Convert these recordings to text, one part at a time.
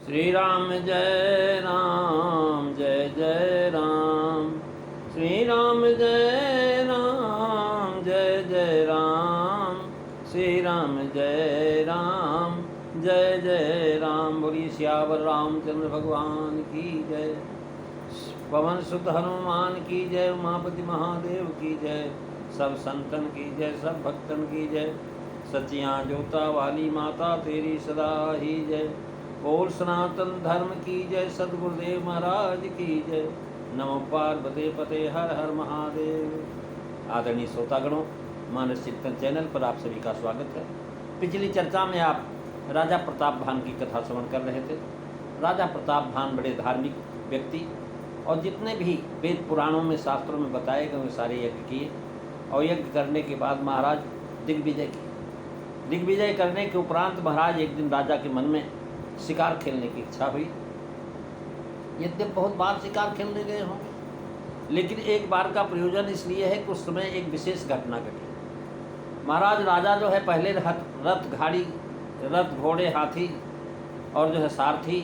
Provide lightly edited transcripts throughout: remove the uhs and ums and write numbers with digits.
श्री राम जय राम जय जय राम। श्री राम जय राम जय जय राम। श्री राम जय राम जय जय राम। बोलिए सियावर रामचंद्र भगवान की जय। पवन सुत हनुमान की जय। उमापति महादेव की जय। सब संतन की जय, सब भक्तन की जय। सचियाँ जोता वाली माता तेरी सदा ही जय। बोल सनातन धर्म की जय। सद्गुरुदेव महाराज की जय। नमो पार्वती पते हर हर महादेव। आदरणीय श्रोतागणों, मानस चिंतन चैनल पर आप सभी का स्वागत है। पिछली चर्चा में आप राजा प्रताप भान की कथा श्रवण कर रहे थे। राजा प्रताप भान बड़े धार्मिक व्यक्ति और जितने भी वेद पुराणों में शास्त्रों में बताए गए सारे यज्ञ किए और यज्ञ करने के बाद महाराज दिग्विजय किए। दिग्विजय करने के उपरांत महाराज एक दिन राजा के मन में शिकार खेलने की इच्छा हुई। यद्यप बहुत बार शिकार खेलने गए होंगे, लेकिन एक बार का प्रयोजन इसलिए है कि उस समय एक विशेष घटना घटी। महाराज राजा जो है पहले रथ गाड़ी, रथ घोड़े, हाथी और जो है सारथी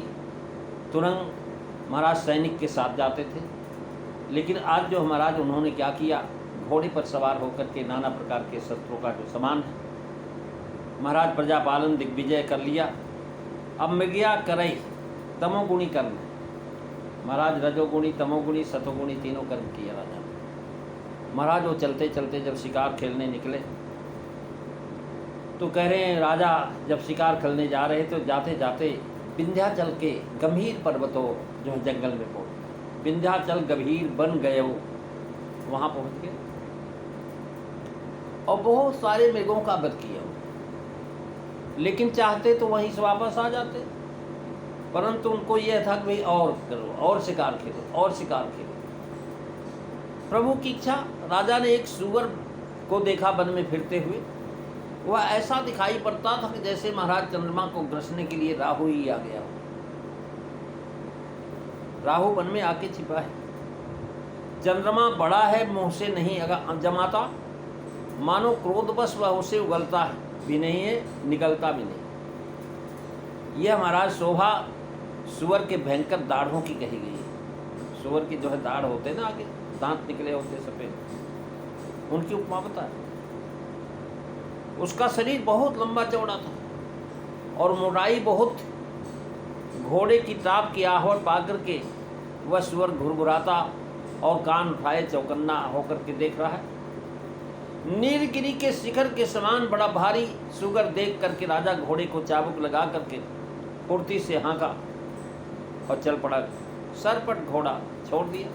तुरंग महाराज सैनिक के साथ जाते थे। लेकिन आज जो महाराज उन्होंने क्या किया, घोड़े पर सवार होकर के नाना प्रकार के शस्त्रों का जो सामान है महाराज प्रजापालन दिग्विजय कर लिया। अब मृगया करई तमोगुणी कर्म, महाराज रजोगुणी तमोगुणी सतोगुणी तीनों कर्म किया राजा ने। महाराज वो चलते चलते जब शिकार खेलने निकले तो कह रहे हैं राजा जब शिकार खेलने जा रहे तो जाते जाते विंध्याचल के गंभीर पर्वतों जो है जंगल में पहुँच, विंध्याचल गंभीर बन गए वो वहाँ पहुँच गए और बहुत सारे मृगों का वध किया। लेकिन चाहते तो वहीं से वापस आ जाते, परंतु उनको यह था कि भाई और करो, और शिकार खेलो, और शिकार खेलो। प्रभु की इच्छा। राजा ने एक सूअर को देखा वन में फिरते हुए। वह ऐसा दिखाई पड़ता था कि जैसे महाराज चंद्रमा को ग्रसने के लिए राहु ही आ गया हो। राहु वन में आके छिपा है। चंद्रमा बड़ा है, मुंह से नहीं जमाता, मानो क्रोधवश वह उसे उगलता है भी नहीं है, निकलता भी नहीं। यह महाराज शोभा सुअर के भयंकर दाढ़ों की कही गई है। सुअर की जो है दाढ़ होते ना, आगे दांत निकले होते सफ़ेद, उनकी उपमा बता है। उसका शरीर बहुत लंबा चौड़ा था और मोटाई बहुत। घोड़े की टाप की आहट पा करके वह सुअर घुरघुराता और कान उठाए चौकन्ना होकर के देख रहा है। नीलगिरी के शिखर के समान बड़ा भारी सुगर देख करके राजा घोड़े को चाबुक लगा करके फुर्ती से हाँका और चल पड़ा। सरपट घोड़ा छोड़ दिया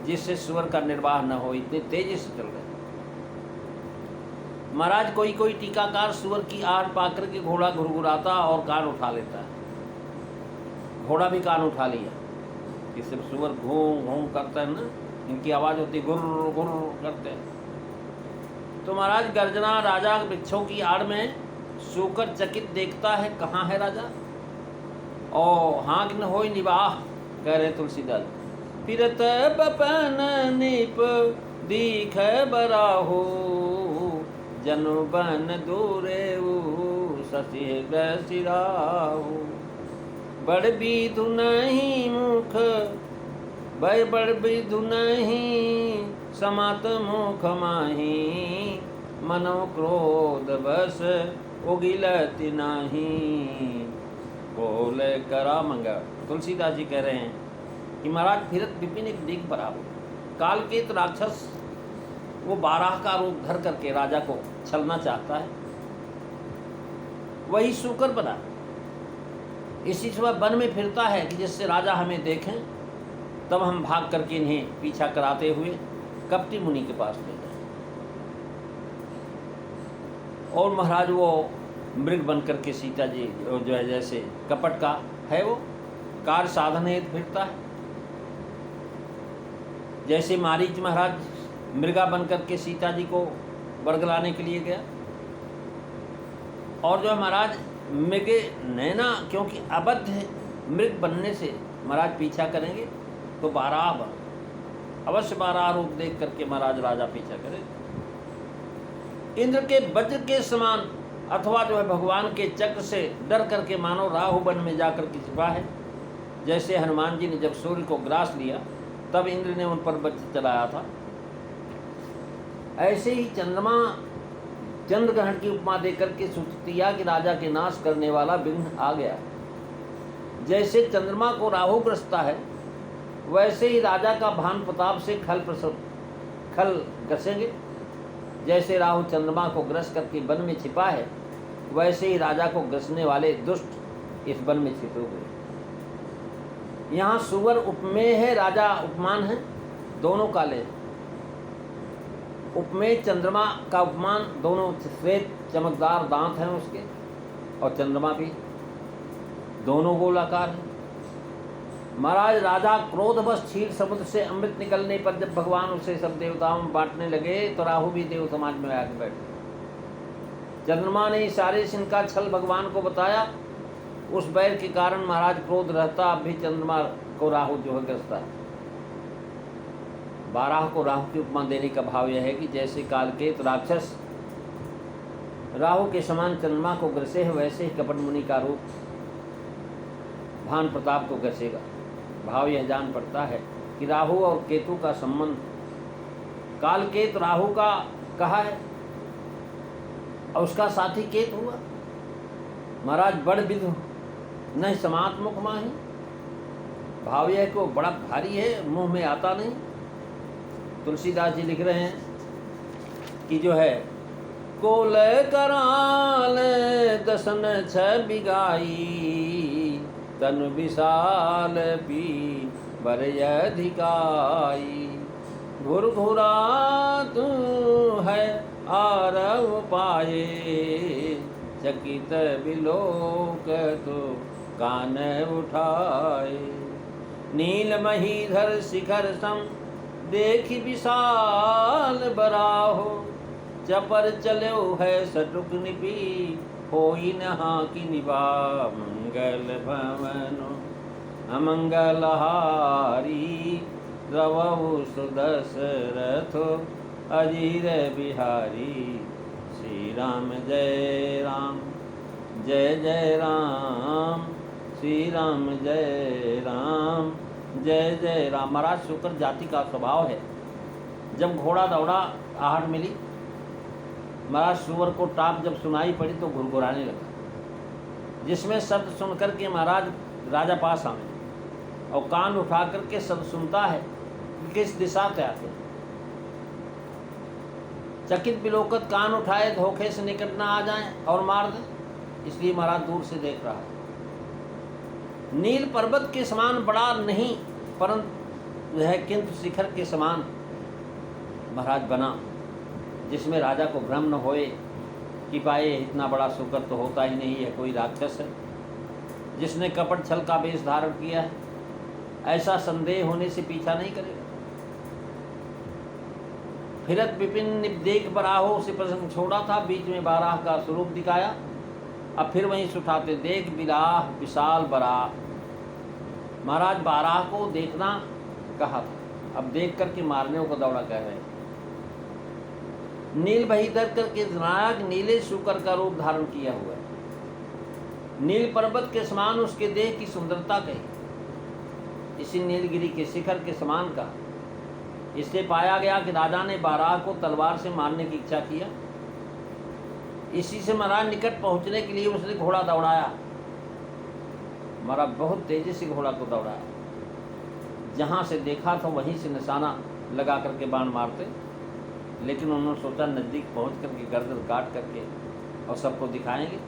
जिससे सुअर का निर्वाह न हो, इतनी तेजी से चल रहे। महाराज कोई कोई टीकाकार सुअर की आहट पाकर के घोड़ा घुरघुराता और कान उठा लेता है। घोड़ा भी कान उठा लिया कि सिर्फ सुअर घूम घूम करता है ना, इनकी आवाज़ होती गुर्र गुर्र करते हैं। तो महाराज गर्जना राजा वृक्षों की आड़ में सूकर चकित देखता है, कहाँ है राजा। और हाँक न होई निवाह, कह रहे तुलसीदास। फिरत बपन निप दीख बराहो, जनु बन दूरे शशि सिराहु। बड़ विधु नहीं मुख बड़ विधु नहीं, समात मुख माही। मनो क्रोध बस उगिलति नहीं, बोल करा मंगा। तुलसीदास जी कह रहे हैं कि महाराज फिरत विपिन एक दिग बराबर। कालकेत राक्षस वो बाराह का रूप धर करके राजा को छलना चाहता है, वही सूकर बना। इसी समय वन में फिरता है कि जिससे राजा हमें देखें, तब हम भाग करके इन्हें पीछा कराते हुए कपटी मुनि के पास ले गए। और महाराज वो मृग बन करके सीता जी जो है जैसे कपट का है वो कार्य साधन हेतु फिरता है। जैसे मारीच महाराज मृगा बन करके सीता जी को बरगलाने के लिए गया। और जो है महाराज मृगे नैना, क्योंकि अबद्ध है, मृग बनने से महाराज पीछा करेंगे तो बाराह अवश्य बाराह रूप देख करके महाराज राजा पीछा करे। इंद्र के वज्र के समान अथवा जो है भगवान के चक्र से डर करके मानो राहु वन में जाकर के छिपा है। जैसे हनुमान जी ने जब सूर्य को ग्रास लिया तब इंद्र ने उन पर वज्र चलाया था, ऐसे ही चंद्रमा चंद्र ग्रहण की उपमा देकर के सूचित किया कि राजा के नाश करने वाला विघ्न आ गया। जैसे चंद्रमा को राहु ग्रसता है वैसे ही राजा का भान प्रताप से खल ग्रसेंगे। जैसे राहु चंद्रमा को ग्रस करके वन में छिपा है वैसे ही राजा को ग्रसने वाले दुष्ट इस वन में छिपे हुए। यहाँ सुवर उपमेय है, राजा उपमान है, दोनों काले। उपमेय चंद्रमा का उपमान, दोनों श्वेत चमकदार दांत हैं उसके, और चंद्रमा भी, दोनों गोलाकार हैं। महाराज राजा क्रोधवश क्षीर समुद्र से अमृत निकलने पर जब भगवान उसे सब देवताओं में बांटने लगे तो राहु भी देव समाज में आके बैठे। चंद्रमा ने इशारे से इनका छल भगवान को बताया। उस बैर के कारण महाराज क्रोध रहता, अब भी चंद्रमा को राहु जो है ग्रसता है। बाराह को राहु की उपमा देने का भाव यह है कि जैसे कालकेत राक्षस राहु के समान चंद्रमा को ग्रसे है वैसे ही कपट मुनि का रूप भान प्रताप को ग्रसेगा। भाव यह जान पड़ता है कि राहु और केतु का संबंध, कालकेत राहु का कहा है और उसका साथी केत हुआ। महाराज बड़ विधु नहीं समात मुख माही, भाव यह को बड़ा भारी है, मुंह में आता नहीं। तुलसीदास जी लिख रहे हैं कि जो है कोल कराल दसन छ बिगाई तन विशाल पी बरय अधिकाई घुर घुरा तू है आरव पाए चकित बिलोक तो कान उठाए नील महीधर शिखर सम देखी विशाल बराहो चपर चलो है सटुक निपी होई नहा की निभा मंगल भवनो अमंगलहारी द्रवहु सुदशरथो अजीर बिहारी श्री राम जय राम जय जय राम श्री राम जय राम जय जय राम। महाराज शुक्र जाति का स्वभाव है, जब घोड़ा दौड़ा आहट मिली, महाराज सुअर को टाप जब सुनाई पड़ी तो घुरघुराने लगा, जिसमें शब्द सुनकर के महाराज राजा पास आए और कान उठा करके शब्द सुनता है कि किस दिशा से आते हैं। चकित बिलोकत कान उठाए धोखे से निकट ना आ जाएं और मार दें, इसलिए महाराज दूर से देख रहा है। नील पर्वत के समान बड़ा नहीं परंतु यह किंतु शिखर के समान महाराज बना, जिसमें राजा को भ्रम न होए कि पाए इतना बड़ा शुक्र तो होता ही नहीं है, कोई राक्षस है जिसने कपट छल का वेश धारण किया है, ऐसा संदेह होने से पीछा नहीं करेगा। फिरत विपिन देख बराहो से प्रसंग छोड़ा था, बीच में बाराह का स्वरूप दिखाया, अब फिर वहीं सुठाते देख बिलाह विशाल बराह। महाराज बाराह को देखना कहा था, अब देख करके मारने को दौड़ा कह रहे हैं। नील भयीधर करके नायक नीले शुकर का रूप धारण किया हुआ है, नील पर्वत के समान उसके देह की सुंदरता कही, इसी नीलगिरी के शिखर के समान का। इससे पाया गया कि राजा ने बाराह को तलवार से मारने की इच्छा किया। इसी से महाराज निकट पहुंचने के लिए उसने घोड़ा दौड़ाया। महाराज बहुत तेजी से घोड़ा को दौड़ाया, जहाँ से देखा था वहीं से निशाना लगा करके बाण मारते, लेकिन उन्होंने सोचा नज़दीक पहुंच करके गर्दन काट करके और सबको दिखाएंगे,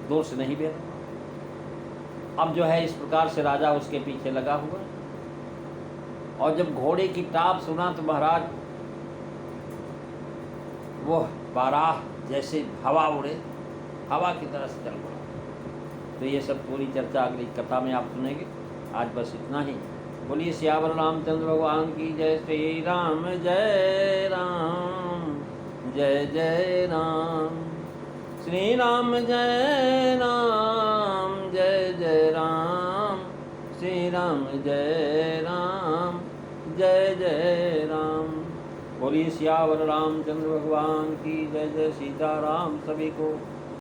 दूर से नहीं बेरा। अब जो है इस प्रकार से राजा उसके पीछे लगा हुआ, और जब घोड़े की टाप सुना तो महाराज वो बाराह जैसे हवा उड़े, हवा की तरह से चल पड़ा। तो ये सब पूरी चर्चा अगली कथा में आप सुनेंगे। आज बस इतना ही। बोलिए सियावर रामचंद्र भगवान की जय। श्री राम जय राम जय जय राम श्री राम जय राम जय जय राम श्री राम जय राम जय जय राम। बोलिए सियावर रामचंद्र भगवान की जय। जय सीताराम। सभी को